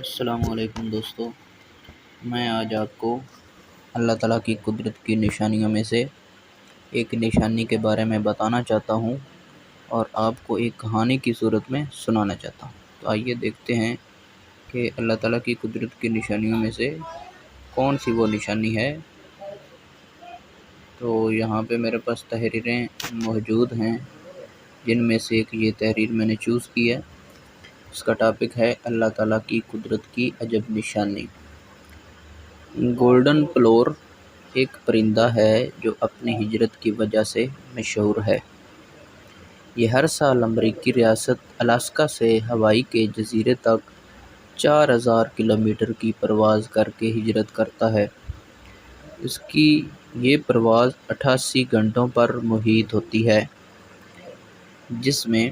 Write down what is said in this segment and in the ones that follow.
السلام علیکم دوستو، میں آج آپ کو اللہ تعالیٰ کی قدرت کی نشانیوں میں سے ایک نشانی کے بارے میں بتانا چاہتا ہوں اور آپ کو ایک کہانی کی صورت میں سنانا چاہتا ہوں۔ تو آئیے دیکھتے ہیں کہ اللہ تعالیٰ کی قدرت کی نشانیوں میں سے کون سی وہ نشانی ہے۔ تو یہاں پہ میرے پاس تحریریں موجود ہیں، جن میں سے ایک یہ تحریر میں نے چوز کی ہے۔ اس کا ٹاپک ہے اللہ تعالیٰ کی قدرت کی عجب نشانی۔ گولڈن پلور ایک پرندہ ہے جو اپنی ہجرت کی وجہ سے مشہور ہے۔ یہ ہر سال امریکی ریاست الاسکا سے ہوائی کے جزیرے تک 4000 کلومیٹر کی پرواز کر کے ہجرت کرتا ہے۔ اس کی یہ پرواز 88 گھنٹوں پر محیط ہوتی ہے، جس میں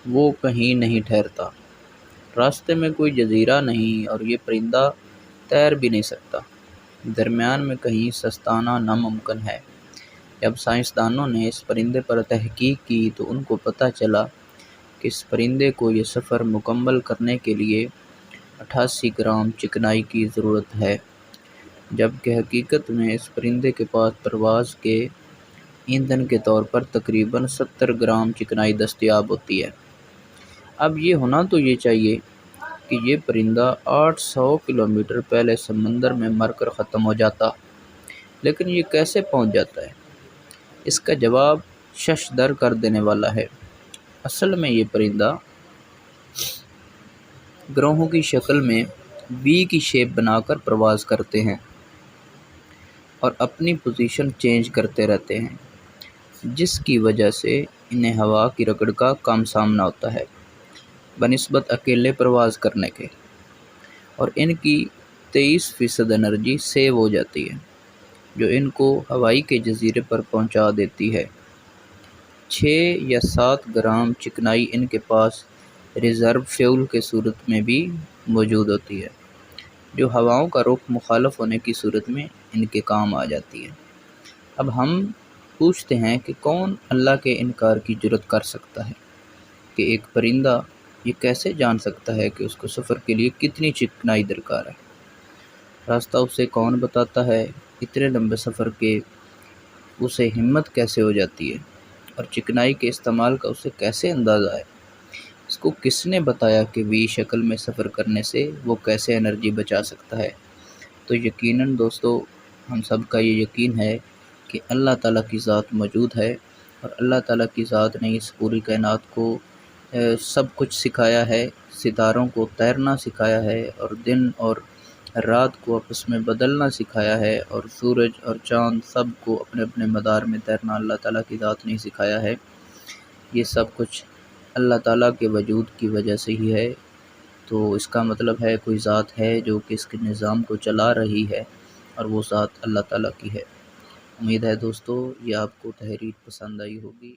وہ کہیں نہیں ٹھہرتا۔ راستے میں کوئی جزیرہ نہیں اور یہ پرندہ تیر بھی نہیں سکتا۔ درمیان میں کہیں سستانا ناممکن ہے۔ جب سائنسدانوں نے اس پرندے پر تحقیق کی تو ان کو پتہ چلا کہ اس پرندے کو یہ سفر مکمل کرنے کے لیے 88 گرام چکنائی کی ضرورت ہے، جبکہ حقیقت میں اس پرندے کے پاس پرواز کے ایندھن کے طور پر تقریباً 70 گرام چکنائی دستیاب ہوتی ہے۔ اب یہ ہونا تو یہ چاہیے کہ یہ پرندہ 800 کلومیٹر پہلے سمندر میں مر کر ختم ہو جاتا، لیکن یہ کیسے پہنچ جاتا ہے؟ اس کا جواب ششدر کر دینے والا ہے۔ اصل میں یہ پرندہ گروہوں کی شکل میں وی کی شیپ بنا کر پرواز کرتے ہیں اور اپنی پوزیشن چینج کرتے رہتے ہیں، جس کی وجہ سے انہیں ہوا کی رگڑ کا کم سامنا ہوتا ہے بنسبت اکیلے پرواز کرنے کے، اور ان کی 23% انرجی سیو ہو جاتی ہے، جو ان کو ہوائی کے جزیرے پر پہنچا دیتی ہے۔ 6 یا 7 گرام چکنائی ان کے پاس ریزرو فیول کے صورت میں بھی موجود ہوتی ہے، جو ہواؤں کا رخ مخالف ہونے کی صورت میں ان کے کام آ جاتی ہے۔ اب ہم پوچھتے ہیں کہ کون اللہ کے انکار کی جرات کر سکتا ہے کہ ایک پرندہ یہ کیسے جان سکتا ہے کہ اس کو سفر کے لیے کتنی چکنائی درکار ہے؟ راستہ اسے کون بتاتا ہے؟ اتنے لمبے سفر کے اسے ہمت کیسے ہو جاتی ہے؟ اور چکنائی کے استعمال کا اسے کیسے اندازہ ہے؟ اس کو کس نے بتایا کہ وی شکل میں سفر کرنے سے وہ کیسے انرجی بچا سکتا ہے؟ تو یقیناً دوستو، ہم سب کا یہ یقین ہے کہ اللہ تعالیٰ کی ذات موجود ہے، اور اللہ تعالیٰ کی ذات نے اس پوری کائنات کو سب کچھ سکھایا ہے۔ ستاروں کو تیرنا سکھایا ہے، اور دن اور رات کو آپس میں بدلنا سکھایا ہے، اور سورج اور چاند سب کو اپنے اپنے مدار میں تیرنا اللہ تعالیٰ کی ذات نے سکھایا ہے۔ یہ سب کچھ اللہ تعالیٰ کے وجود کی وجہ سے ہی ہے۔ تو اس کا مطلب ہے کوئی ذات ہے جو کہ اس کے نظام کو چلا رہی ہے، اور وہ ذات اللہ تعالیٰ کی ہے۔ امید ہے دوستو یہ آپ کو تحریر پسند آئی ہوگی۔